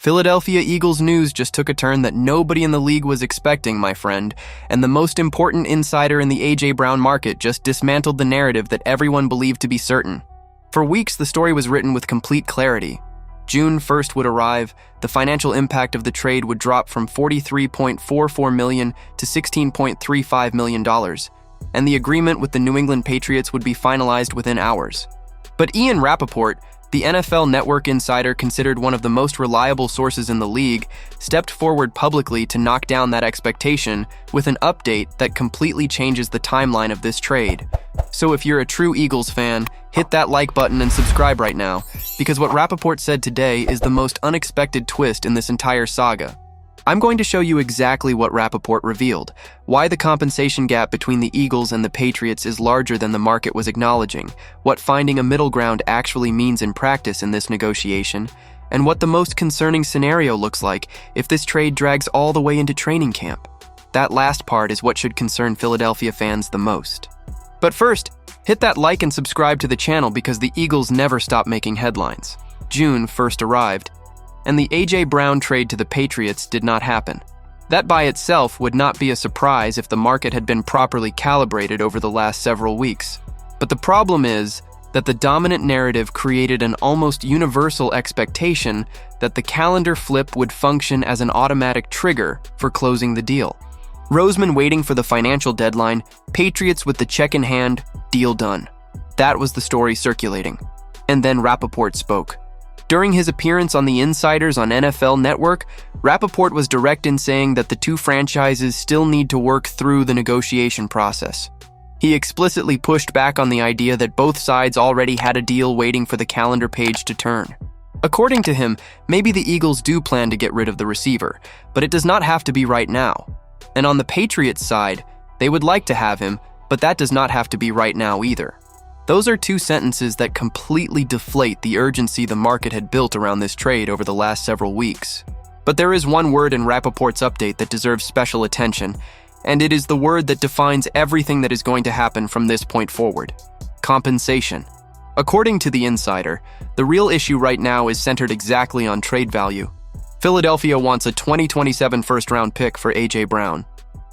Philadelphia Eagles news just took a turn that nobody in the league was expecting, my friend, and the most important insider in the A.J. Brown market just dismantled the narrative that everyone believed to be certain. For weeks, the story was written with complete clarity. June 1st would arrive, the financial impact of the trade would drop from $43.44 million to $16.35 million, and the agreement with the New England Patriots would be finalized within hours. But Ian Rapoport, the NFL Network insider considered one of the most reliable sources in the league, stepped forward publicly to knock down that expectation with an update that completely changes the timeline of this trade. So if you're a true Eagles fan, hit that like button and subscribe right now, because what Rapoport said today is the most unexpected twist in this entire saga. I'm going to show you exactly what Rapoport revealed, why the compensation gap between the Eagles and the Patriots is larger than the market was acknowledging, what finding a middle ground actually means in practice in this negotiation, and what the most concerning scenario looks like if this trade drags all the way into training camp. That last part is what should concern Philadelphia fans the most. But first, hit that like and subscribe to the channel because the Eagles never stop making headlines. June 1st arrived, and the A.J. Brown trade to the Patriots did not happen. That by itself would not be a surprise if the market had been properly calibrated over the last several weeks. But the problem is that the dominant narrative created an almost universal expectation that the calendar flip would function as an automatic trigger for closing the deal. Roseman waiting for the financial deadline, Patriots with the check in hand, deal done. That was the story circulating. And then Rapoport spoke. During his appearance on The Insiders on NFL Network, Rapoport was direct in saying that the two franchises still need to work through the negotiation process. He explicitly pushed back on the idea that both sides already had a deal waiting for the calendar page to turn. According to him, maybe the Eagles do plan to get rid of the receiver, but it does not have to be right now. And on the Patriots side, they would like to have him, but that does not have to be right now either. Those are two sentences that completely deflate the urgency the market had built around this trade over the last several weeks. But there is one word in Rapoport's update that deserves special attention, and it is the word that defines everything that is going to happen from this point forward: compensation. According to the insider, the real issue right now is centered exactly on trade value. Philadelphia wants a 2027 first-round pick for A.J. Brown.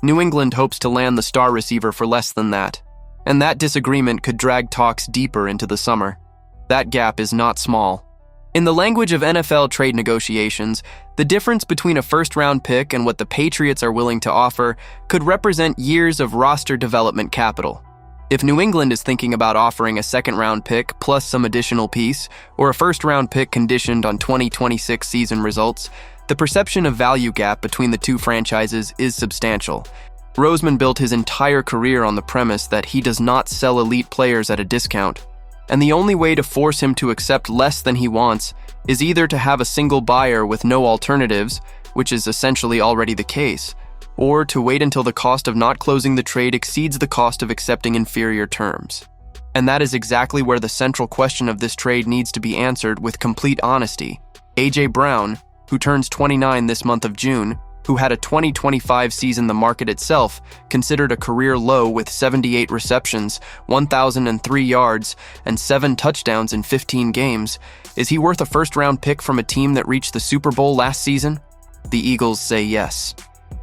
New England hopes to land the star receiver for less than that. And that disagreement could drag talks deeper into the summer. That gap is not small. In the language of NFL trade negotiations, the difference between a first-round pick and what the Patriots are willing to offer could represent years of roster development capital. If New England is thinking about offering a second-round pick plus some additional piece, or a first-round pick conditioned on 2026 season results, the perception of value gap between the two franchises is substantial. Roseman built his entire career on the premise that he does not sell elite players at a discount, and the only way to force him to accept less than he wants is either to have a single buyer with no alternatives, which is essentially already the case, or to wait until the cost of not closing the trade exceeds the cost of accepting inferior terms. And that is exactly where the central question of this trade needs to be answered with complete honesty. A.J. Brown, who turns 29 this month of June, who had a 2025 season the market itself considered a career low with 78 receptions, 1,003 yards, and 7 touchdowns in 15 games, is he worth a first-round pick from a team that reached the Super Bowl last season? The Eagles say yes.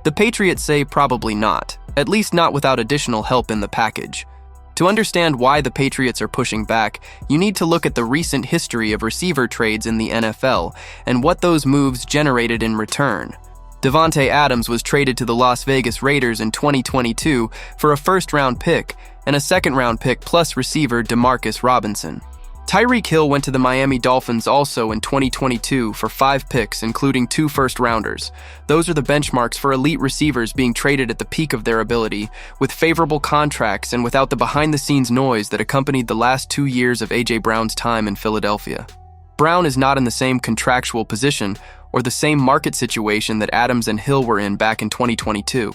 The Patriots say probably not, at least not without additional help in the package. To understand why the Patriots are pushing back, you need to look at the recent history of receiver trades in the NFL and what those moves generated in return. Davante Adams was traded to the Las Vegas Raiders in 2022 for a first-round pick and a second-round pick plus receiver Demarcus Robinson. Tyreek Hill went to the Miami Dolphins also in 2022 for 5 picks, including 2 first-rounders. Those are the benchmarks for elite receivers being traded at the peak of their ability, with favorable contracts and without the behind-the-scenes noise that accompanied the last 2 years of A.J. Brown's time in Philadelphia. Brown is not in the same contractual position or the same market situation that Adams and Hill were in back in 2022.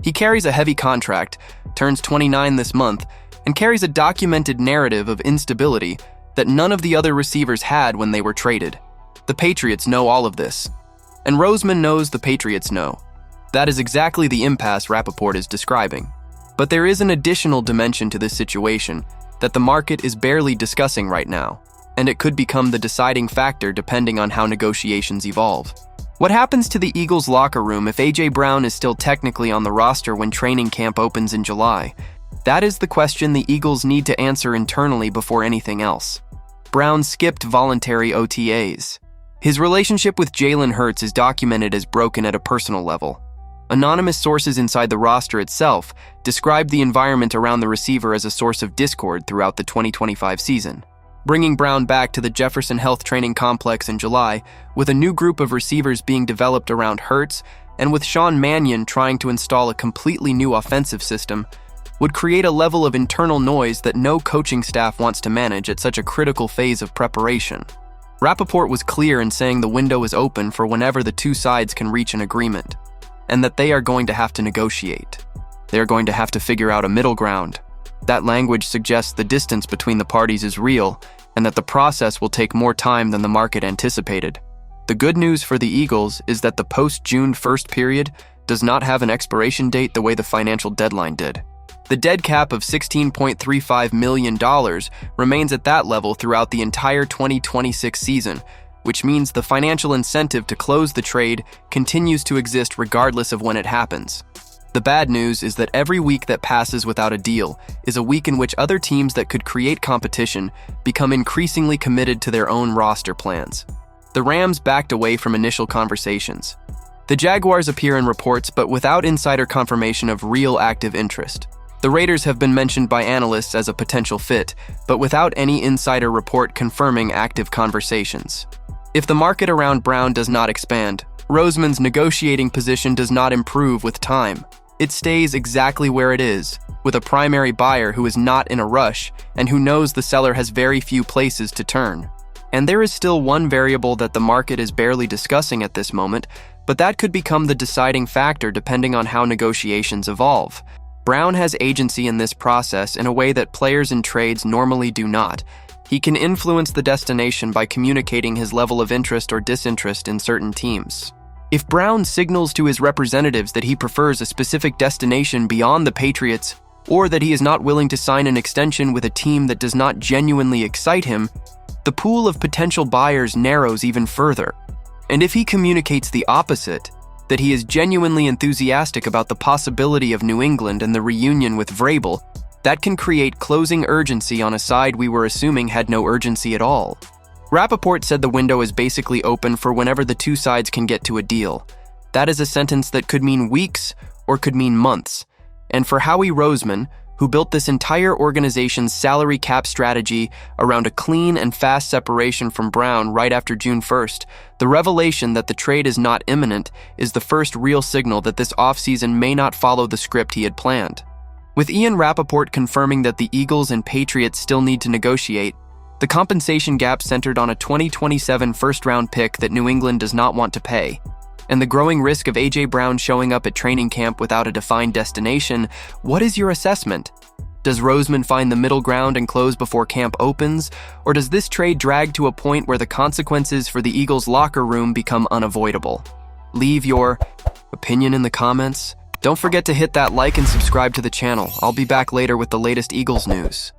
He carries a heavy contract, turns 29 this month, and carries a documented narrative of instability that none of the other receivers had when they were traded. The Patriots know all of this, and Roseman knows the Patriots know. That is exactly the impasse Rapoport is describing. But there is an additional dimension to this situation that the market is barely discussing right now, and it could become the deciding factor depending on how negotiations evolve. What happens to the Eagles' locker room if A.J. Brown is still technically on the roster when training camp opens in July? That is the question the Eagles need to answer internally before anything else. Brown skipped voluntary OTAs. His relationship with Jalen Hurts is documented as broken at a personal level. Anonymous sources inside the roster itself described the environment around the receiver as a source of discord throughout the 2025 season. Bringing Brown back to the Jefferson Health Training Complex in July, with a new group of receivers being developed around Hurts, and with Sean Mannion trying to install a completely new offensive system, would create a level of internal noise that no coaching staff wants to manage at such a critical phase of preparation. Rapoport was clear in saying the window is open for whenever the two sides can reach an agreement, and that they are going to have to negotiate. They are going to have to figure out a middle ground. That language suggests the distance between the parties is real, and that the process will take more time than the market anticipated. The good news for the Eagles is that the post-June 1st period does not have an expiration date the way the financial deadline did. The dead cap of $16.35 million remains at that level throughout the entire 2026 season, which means the financial incentive to close the trade continues to exist regardless of when it happens. The bad news is that every week that passes without a deal is a week in which other teams that could create competition become increasingly committed to their own roster plans. The Rams backed away from initial conversations. The Jaguars appear in reports but without insider confirmation of real active interest. The Raiders have been mentioned by analysts as a potential fit, but without any insider report confirming active conversations. If the market around Brown does not expand, Roseman's negotiating position does not improve with time. It stays exactly where it is, with a primary buyer who is not in a rush and who knows the seller has very few places to turn. And there is still one variable that the market is barely discussing at this moment, but that could become the deciding factor depending on how negotiations evolve. Brown has agency in this process in a way that players in trades normally do not. He can influence the destination by communicating his level of interest or disinterest in certain teams. If Brown signals to his representatives that he prefers a specific destination beyond the Patriots, or that he is not willing to sign an extension with a team that does not genuinely excite him, the pool of potential buyers narrows even further. And if he communicates the opposite, that he is genuinely enthusiastic about the possibility of New England and the reunion with Vrabel, that can create closing urgency on a side we were assuming had no urgency at all. Rapoport said the window is basically open for whenever the two sides can get to a deal. That is a sentence that could mean weeks or could mean months. And for Howie Roseman, who built this entire organization's salary cap strategy around a clean and fast separation from Brown right after June 1st, the revelation that the trade is not imminent is the first real signal that this offseason may not follow the script he had planned. With Ian Rapoport confirming that the Eagles and Patriots still need to negotiate, the compensation gap centered on a 2027 first-round pick that New England does not want to pay, and the growing risk of A.J. Brown showing up at training camp without a defined destination, what is your assessment? Does Roseman find the middle ground and close before camp opens, or does this trade drag to a point where the consequences for the Eagles' locker room become unavoidable? Leave your opinion in the comments. Don't forget to hit that like and subscribe to the channel. I'll be back later with the latest Eagles news.